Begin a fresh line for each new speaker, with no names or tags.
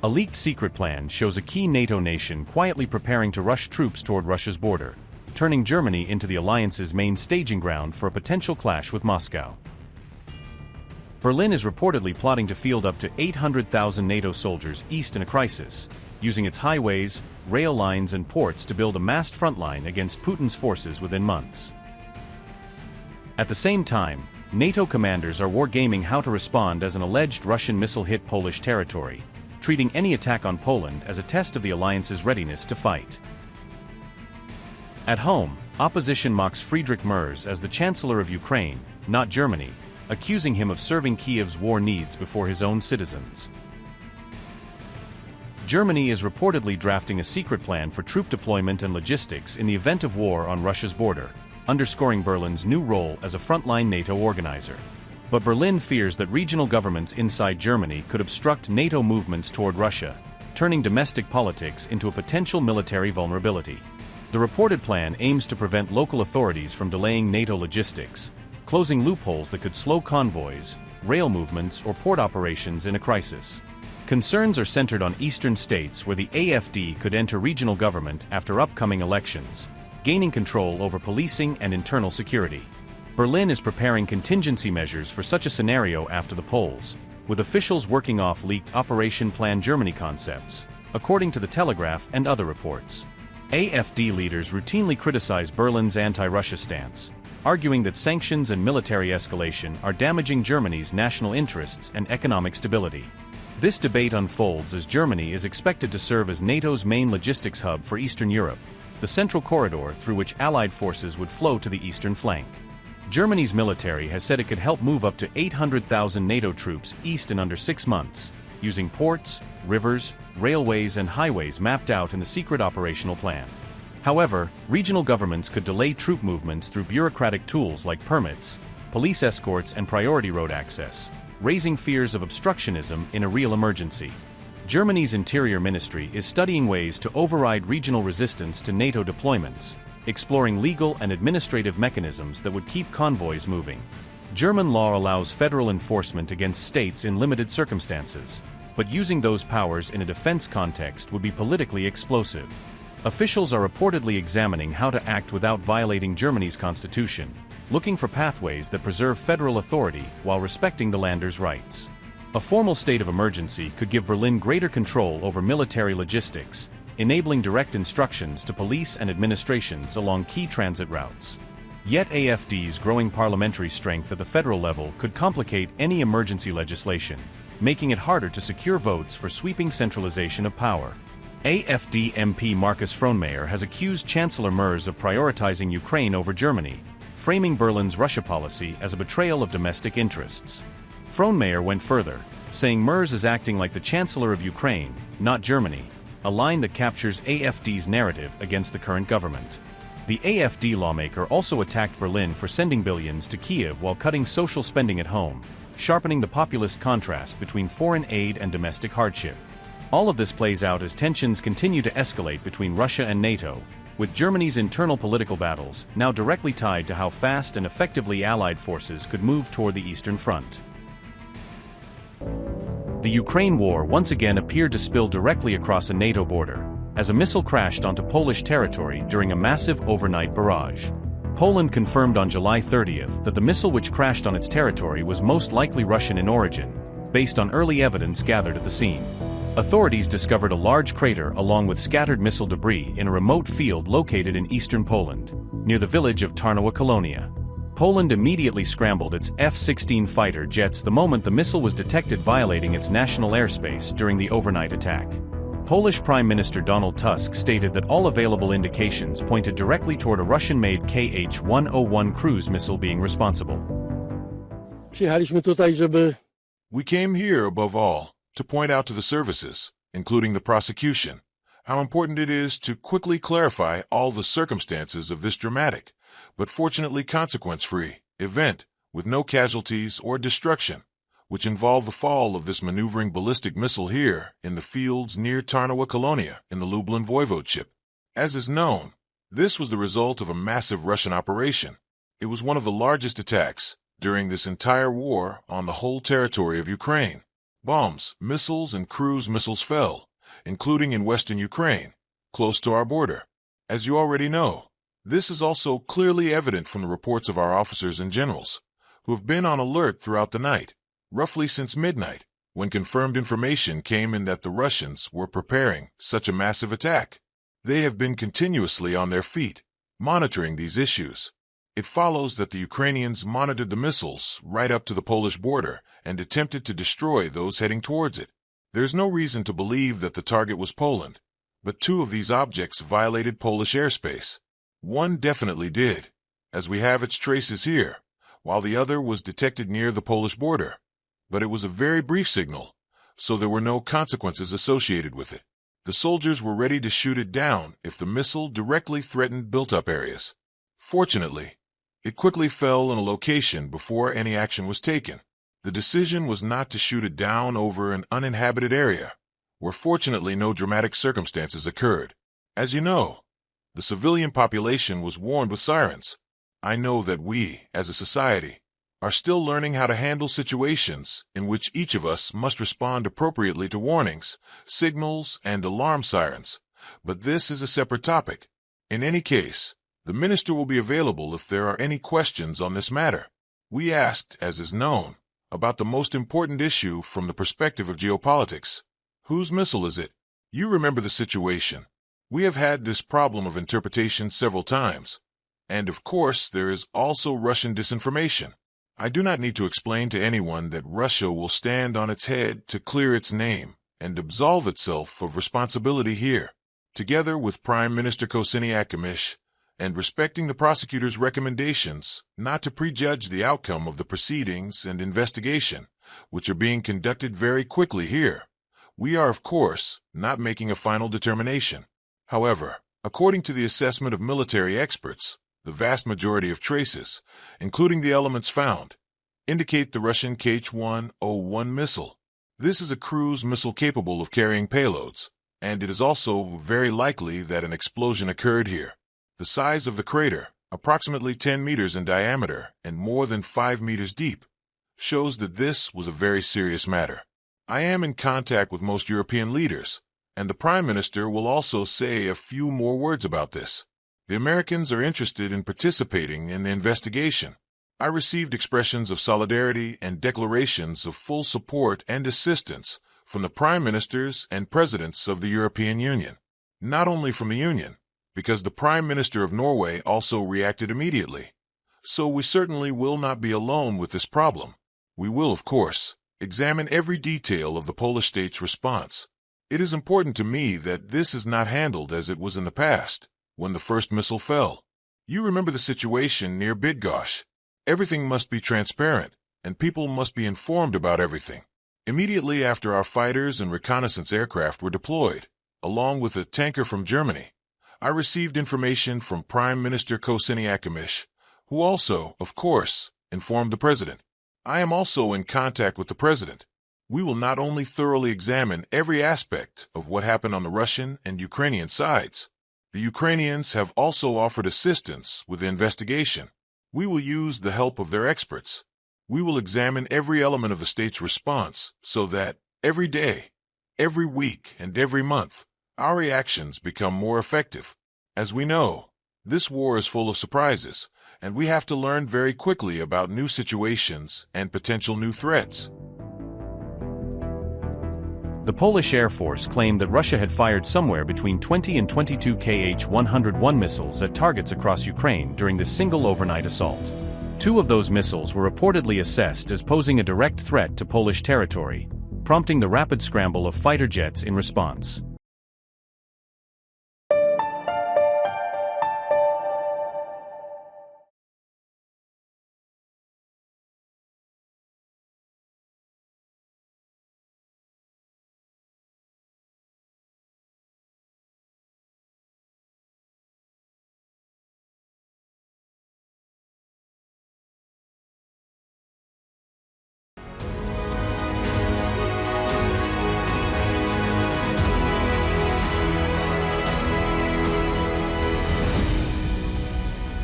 A leaked secret plan shows a key NATO nation quietly preparing to rush troops toward Russia's border, turning Germany into the alliance's main staging ground for a potential clash with Moscow. Berlin is reportedly plotting to field up to 800,000 NATO soldiers east in a crisis, using its highways, rail lines and ports to build a massed front line against Putin's forces within months. At the same time, NATO commanders are wargaming how to respond as an alleged Russian missile hit Polish territory, treating any attack on Poland as a test of the alliance's readiness to fight. At home, opposition mocks Friedrich Merz as the Chancellor of Ukraine, not Germany, accusing him of serving Kiev's war needs before his own citizens. Germany is reportedly drafting a secret plan for troop deployment and logistics in the event of war on Russia's border, underscoring Berlin's new role as a frontline NATO organizer. But Berlin fears that regional governments inside Germany could obstruct NATO movements toward Russia, turning domestic politics into a potential military vulnerability. The reported plan aims to prevent local authorities from delaying NATO logistics, closing loopholes that could slow convoys, rail movements, or port operations in a crisis. Concerns are centered on eastern states where the AfD could enter regional government after upcoming elections, gaining control over policing and internal security. Berlin is preparing contingency measures for such a scenario after the polls, with officials working off leaked Operation Plan Germany concepts, according to The Telegraph and other reports. AfD leaders routinely criticize Berlin's anti-Russia stance, arguing that sanctions and military escalation are damaging Germany's national interests and economic stability. This debate unfolds as Germany is expected to serve as NATO's main logistics hub for Eastern Europe, the central corridor through which Allied forces would flow to the eastern flank. Germany's military has said it could help move up to 800,000 NATO troops east in under 6 months, using ports, rivers, railways and highways mapped out in the secret operational plan. However, regional governments could delay troop movements through bureaucratic tools like permits, police escorts and priority road access, raising fears of obstructionism in a real emergency. Germany's Interior Ministry is studying ways to override regional resistance to NATO deployments, exploring legal and administrative mechanisms that would keep convoys moving. German law allows federal enforcement against states in limited circumstances, but using those powers in a defense context would be politically explosive. Officials are reportedly examining how to act without violating Germany's constitution, looking for pathways that preserve federal authority while respecting the lander's rights. A formal state of emergency could give Berlin greater control over military logistics, enabling direct instructions to police and administrations along key transit routes. Yet AfD's growing parliamentary strength at the federal level could complicate any emergency legislation, making it harder to secure votes for sweeping centralization of power. AfD MP Markus Frohnmayer has accused Chancellor Merz of prioritizing Ukraine over Germany, framing Berlin's Russia policy as a betrayal of domestic interests. Frohnmayer went further, saying Merz is acting like the Chancellor of Ukraine, not Germany, a line that captures AfD's narrative against the current government. The AfD lawmaker also attacked Berlin for sending billions to Kiev while cutting social spending at home, sharpening the populist contrast between foreign aid and domestic hardship. All of this plays out as tensions continue to escalate between Russia and NATO, with Germany's internal political battles now directly tied to how fast and effectively Allied forces could move toward the Eastern Front. The Ukraine war once again appeared to spill directly across a NATO border, as a missile crashed onto Polish territory during a massive overnight barrage. Poland confirmed on July 30th that the missile which crashed on its territory was most likely Russian in origin, based on early evidence gathered at the scene. Authorities discovered a large crater along with scattered missile debris in a remote field located in eastern Poland, near the village of Tarnowa Kolonia. Poland immediately scrambled its F-16 fighter jets the moment the missile was detected violating its national airspace during the overnight attack. Polish Prime Minister Donald Tusk stated that all available indications pointed directly toward a Russian-made Kh-101 cruise missile being responsible.
We came here, above all, to point out to the services, including the prosecution, how important it is to quickly clarify all the circumstances of this dramatic, but fortunately consequence-free, event with no casualties or destruction, which involved the fall of this maneuvering ballistic missile here in the fields near Tarnowa Kolonia in the Lublin Voivodeship. As is known, this was the result of a massive Russian operation. It was one of the largest attacks during this entire war on the whole territory of Ukraine. Bombs, missiles, and cruise missiles fell, including in western Ukraine, close to our border. As you already know, this is also clearly evident from the reports of our officers and generals, who have been on alert throughout the night, roughly since midnight, when confirmed information came in that the Russians were preparing such a massive attack. They have been continuously on their feet, monitoring these issues. It follows that the Ukrainians monitored the missiles right up to the Polish border and attempted to destroy those heading towards it. There's no reason to believe that the target was Poland, but two of these objects violated Polish airspace. One definitely did, as we have its traces here, while the other was detected near the Polish border. But it was a very brief signal, so there were no consequences associated with it. The soldiers were ready to shoot it down if the missile directly threatened built-up areas. Fortunately, it quickly fell in a location before any action was taken. The decision was not to shoot it down over an uninhabited area, where fortunately no dramatic circumstances occurred. As you know, the civilian population was warned with sirens. I know that we, as a society, are still learning how to handle situations in which each of us must respond appropriately to warnings, signals, and alarm sirens, but this is a separate topic. In any case, the minister will be available if there are any questions on this matter. We asked, as is known, about the most important issue from the perspective of geopolitics. Whose missile is it? You remember the situation. We have had this problem of interpretation several times. And of course, there is also Russian disinformation. I do not need to explain to anyone that Russia will stand on its head to clear its name and absolve itself of responsibility here. Together with Prime Minister Kosyniak, and respecting the prosecutor's recommendations not to prejudge the outcome of the proceedings and investigation, which are being conducted very quickly here, we are, of course, not making a final determination. However, according to the assessment of military experts, the vast majority of traces, including the elements found, indicate the Russian Kh-101 missile. This is a cruise missile capable of carrying payloads, and it is also very likely that an explosion occurred here. The size of the crater, approximately 10 meters in diameter and more than 5 meters deep, shows that this was a very serious matter. I am in contact with most European leaders, and the Prime Minister will also say a few more words about this. The Americans are interested in participating in the investigation. I received expressions of solidarity and declarations of full support and assistance from the Prime Ministers and Presidents of the European Union. Not only from the Union, because the Prime Minister of Norway also reacted immediately. So we certainly will not be alone with this problem. We will, of course, examine every detail of the Polish state's response. It is important to me that this is not handled as it was in the past, when the first missile fell. You remember the situation near Bydgoszcz. Everything must be transparent, and people must be informed about everything. Immediately after our fighters and reconnaissance aircraft were deployed, along with a tanker from Germany, I received information from Prime Minister Kosyniak, who also, of course, informed the President. I am also in contact with the President. We will not only thoroughly examine every aspect of what happened on the Russian and Ukrainian sides. The Ukrainians have also offered assistance with the investigation. We will use the help of their experts. We will examine every element of the state's response so that every day, every week, and every month, our reactions become more effective. As we know, this war is full of surprises, and we have to learn very quickly about new situations and potential new threats.
The Polish Air Force claimed that Russia had fired somewhere between 20 and 22 Kh-101 missiles at targets across Ukraine during this single overnight assault. 2 of those missiles were reportedly assessed as posing a direct threat to Polish territory, prompting the rapid scramble of fighter jets in response.